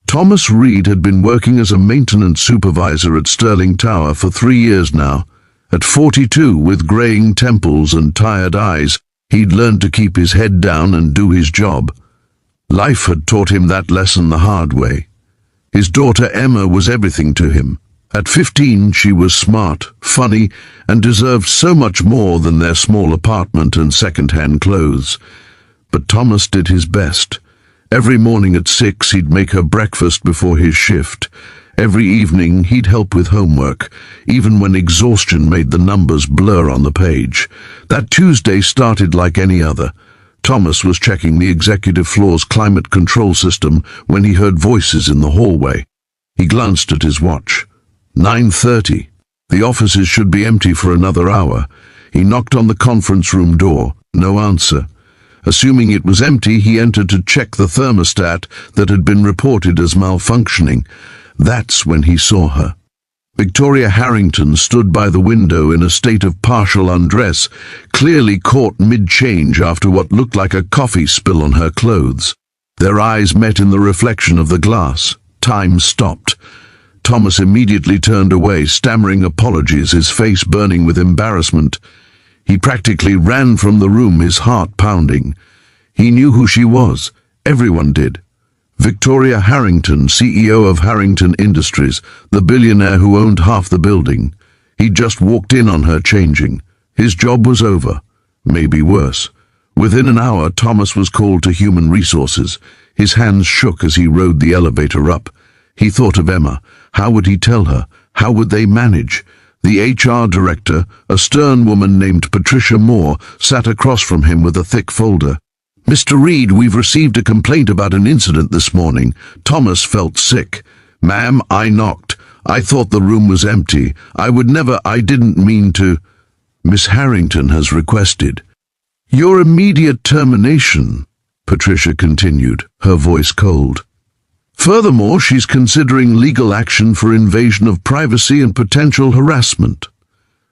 Thomas Reed had been working as a maintenance supervisor at Stirling Tower for 3 years now. At 42, with greying temples and tired eyes, he'd learned to keep his head down and do his job. Life had taught him that lesson the hard way. His daughter Emma was everything to him. At 15, she was smart, funny, and deserved so much more than their small apartment and second-hand clothes. But Thomas did his best. Every morning at 6, he'd make her breakfast before his shift. Every evening, he'd help with homework, even when exhaustion made the numbers blur on the page. That Tuesday started like any other. Thomas was checking the executive floor's climate control system when he heard voices in the hallway. He glanced at his watch. 9:30. The offices should be empty for another hour. He knocked on the conference room door. No answer. Assuming it was empty, he entered to check the thermostat that had been reported as malfunctioning. That's when he saw her. Victoria Harrington stood by the window in a state of partial undress, clearly caught mid-change after what looked like a coffee spill on her clothes. Their eyes met in the reflection of the glass. Time stopped. Thomas immediately turned away, stammering apologies, his face burning with embarrassment. He practically ran from the room, his heart pounding. He knew who she was. Everyone did. Victoria Harrington, CEO of Harrington Industries, the billionaire who owned half the building. He'd just walked in on her changing. His job was over. Maybe worse. Within an hour, Thomas was called to human resources. His hands shook as he rode the elevator up. He thought of Emma. How would he tell her? How would they manage? The HR director, a stern woman named Patricia Moore, sat across from him with a thick folder. "Mr. Reed, we've received a complaint about an incident this morning." Thomas felt sick. "Ma'am, I knocked. I thought the room was empty. I didn't mean to." "Miss Harrington has requested your immediate termination," Patricia continued, her voice cold. "Furthermore, she's considering legal action for invasion of privacy and potential harassment."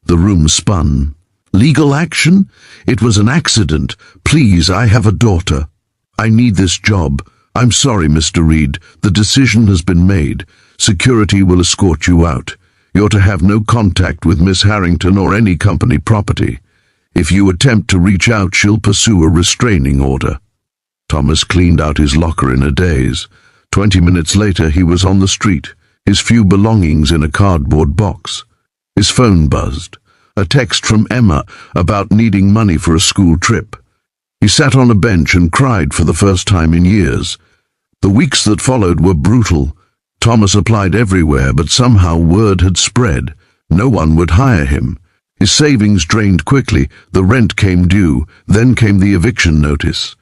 The room spun. "Legal action? It was an accident. Please, I have a daughter. I need this job. I'm sorry, Mr. Reed. The decision has been made. Security will escort you out. You're to have no contact with Miss Harrington or any company property. If you attempt to reach out, she'll pursue a restraining order." Thomas cleaned out his locker in a daze. 20 minutes later, he was on the street, his few belongings in a cardboard box. His phone buzzed. A text from Emma about needing money for a school trip. He sat on a bench and cried for the first time in years. The weeks that followed were brutal. Thomas applied everywhere, but somehow word had spread. No one would hire him. His savings drained quickly. The rent came due. Then came the eviction notice.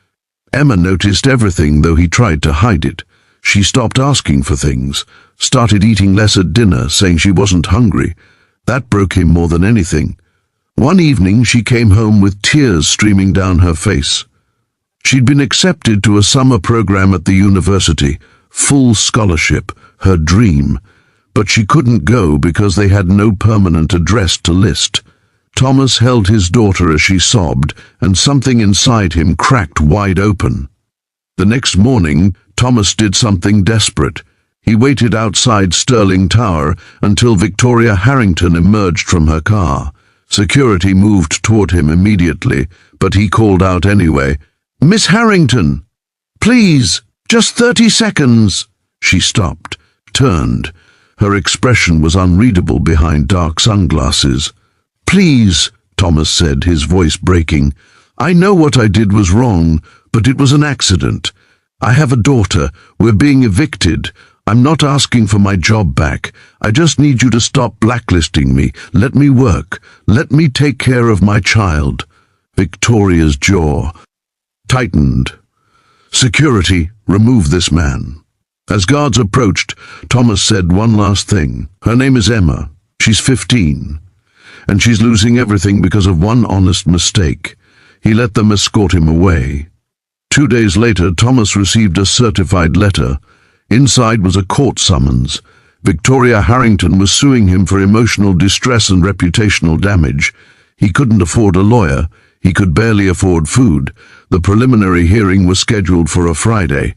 Emma noticed everything, though he tried to hide it. She stopped asking for things, started eating less at dinner, saying she wasn't hungry. That broke him more than anything. One evening she came home with tears streaming down her face. She'd been accepted to a summer program at the university, full scholarship, her dream, but she couldn't go because they had no permanent address to list. Thomas held his daughter as she sobbed, and something inside him cracked wide open. The next morning, Thomas did something desperate. He waited outside Stirling Tower until Victoria Harrington emerged from her car. Security moved toward him immediately, but he called out anyway. "Miss Harrington, please, just 30 seconds." She stopped, turned. Her expression was unreadable behind dark sunglasses. "Please," Thomas said, his voice breaking. "I know what I did was wrong, but it was an accident. I have a daughter. We're being evicted. I'm not asking for my job back. I just need you to stop blacklisting me. Let me work. Let me take care of my child." Victoria's jaw tightened. "Security, remove this man." As guards approached, Thomas said one last thing. "Her name is Emma. She's 15. And she's losing everything because of one honest mistake." He let them escort him away. 2 days later, Thomas received a certified letter. Inside was a court summons. Victoria Harrington was suing him for emotional distress and reputational damage. He couldn't afford a lawyer. He could barely afford food. The preliminary hearing was scheduled for a Friday.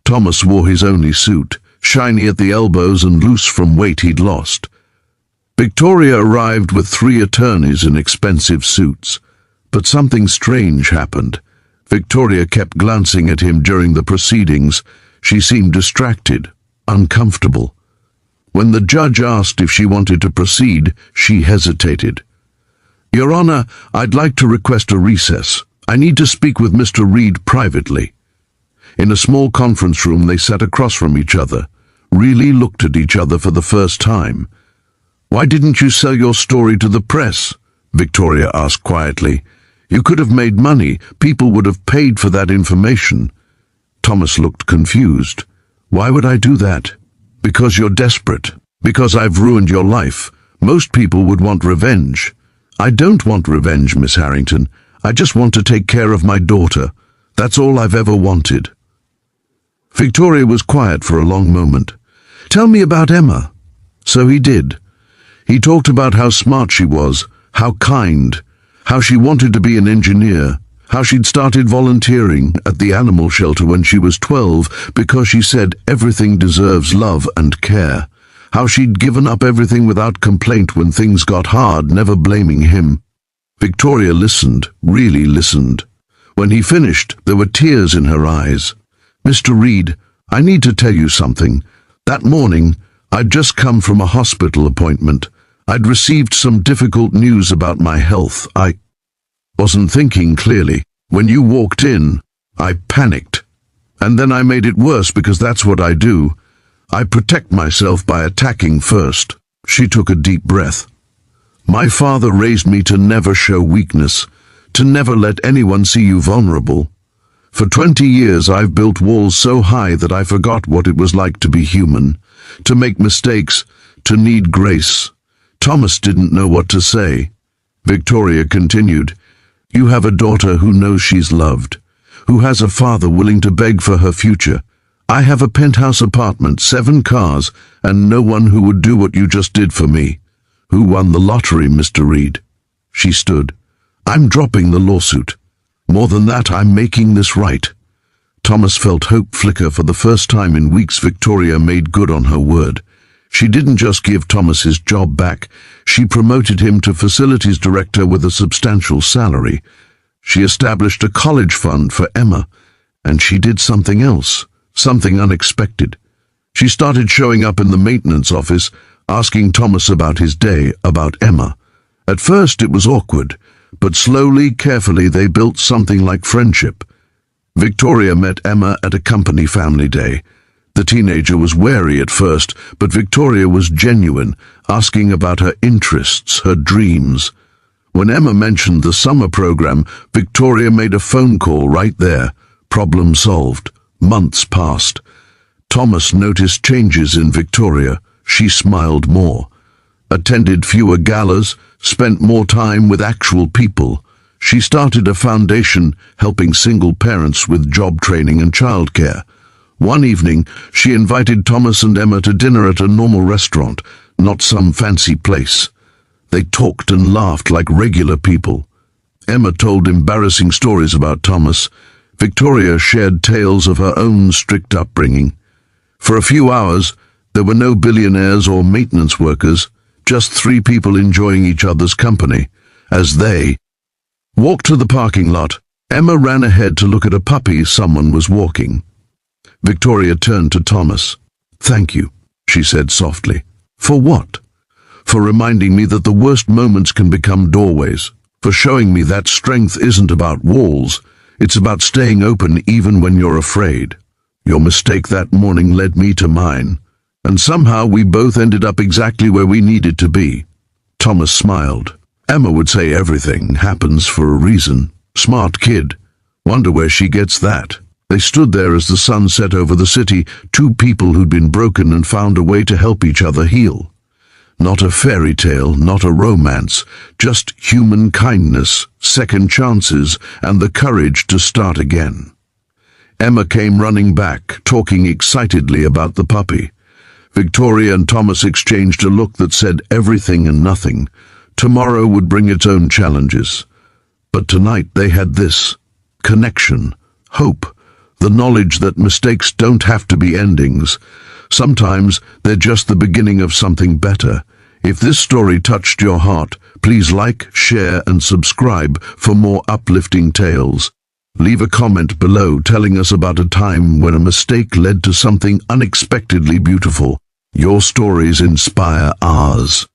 Thomas wore his only suit. shiny at the elbows and loose from weight he'd lost. Victoria arrived with 3 attorneys in expensive suits. But something strange happened. Victoria kept glancing at him during the proceedings. She seemed distracted, uncomfortable. When the judge asked if she wanted to proceed, she hesitated. "Your Honor, I'd like to request a recess. I need to speak with Mr. Reed privately." In a small conference room, they sat across from each other, really looked at each other for the first time. "Why didn't you sell your story to the press?" Victoria asked quietly. "You could have made money. People would have paid for that information." Thomas looked confused. "Why would I do that?" "Because you're desperate. Because I've ruined your life. Most people would want revenge." "I don't want revenge, Miss Harrington. I just want to take care of my daughter. That's all I've ever wanted." Victoria was quiet for a long moment. "Tell me about Emma." So he did. He talked about how smart she was, how kind, how she wanted to be an engineer, how she'd started volunteering at the animal shelter when she was 12 because she said everything deserves love and care, how she'd given up everything without complaint when things got hard, never blaming him. Victoria listened, really listened. When he finished, there were tears in her eyes. "Mr. Reed, I need to tell you something. That morning, I'd just come from a hospital appointment. I'd received some difficult news about my health. I wasn't thinking clearly. When you walked in, I panicked. And then I made it worse because that's what I do. I protect myself by attacking first." She took a deep breath. "My father raised me to never show weakness, to never let anyone see you vulnerable. For 20 years I've built walls so high that I forgot what it was like to be human, to make mistakes, to need grace." Thomas didn't know what to say. Victoria continued, "You have a daughter who knows she's loved, who has a father willing to beg for her future. I have a penthouse apartment, 7 cars, and no one who would do what you just did for me. Who won the lottery, Mr. Reed?" She stood. "I'm dropping the lawsuit. More than that, I'm making this right." Thomas felt hope flicker. For the first time in weeks, Victoria made good on her word. She didn't just give Thomas his job back, she promoted him to facilities director with a substantial salary. She established a college fund for Emma, and she did something else, something unexpected. She started showing up in the maintenance office, asking Thomas about his day, about Emma. At first it was awkward, but slowly, carefully, they built something like friendship. Victoria met Emma at a company family day. The teenager was wary at first, but Victoria was genuine, asking about her interests, her dreams. When Emma mentioned the summer program, Victoria made a phone call right there. Problem solved. Months passed. Thomas noticed changes in Victoria. She smiled more, attended fewer galas, spent more time with actual people. She started a foundation helping single parents with job training and childcare. One evening, she invited Thomas and Emma to dinner at a normal restaurant, not some fancy place. They talked and laughed like regular people. Emma told embarrassing stories about Thomas. Victoria shared tales of her own strict upbringing. For a few hours, there were no billionaires or maintenance workers, just 3 people enjoying each other's company. As they walked to the parking lot, Emma ran ahead to look at a puppy someone was walking. Victoria turned to Thomas. "Thank you," she said softly. "For what?" "For reminding me that the worst moments can become doorways. For showing me that strength isn't about walls. It's about staying open even when you're afraid. Your mistake that morning led me to mine. And somehow we both ended up exactly where we needed to be." Thomas smiled. Emma would say everything happens for a reason. Smart kid. Wonder where she gets that. They stood there as the sun set over the city, 2 people who'd been broken and found a way to help each other heal. Not a fairy tale, not a romance, just human kindness, second chances, and the courage to start again. Emma came running back, talking excitedly about the puppy. Victoria and Thomas exchanged a look that said everything and nothing. Tomorrow would bring its own challenges. But tonight they had this: connection, hope, the knowledge that mistakes don't have to be endings. Sometimes they're just the beginning of something better. If this story touched your heart, please like, share and subscribe for more uplifting tales. Leave a comment below telling us about a time when a mistake led to something unexpectedly beautiful. Your stories inspire ours.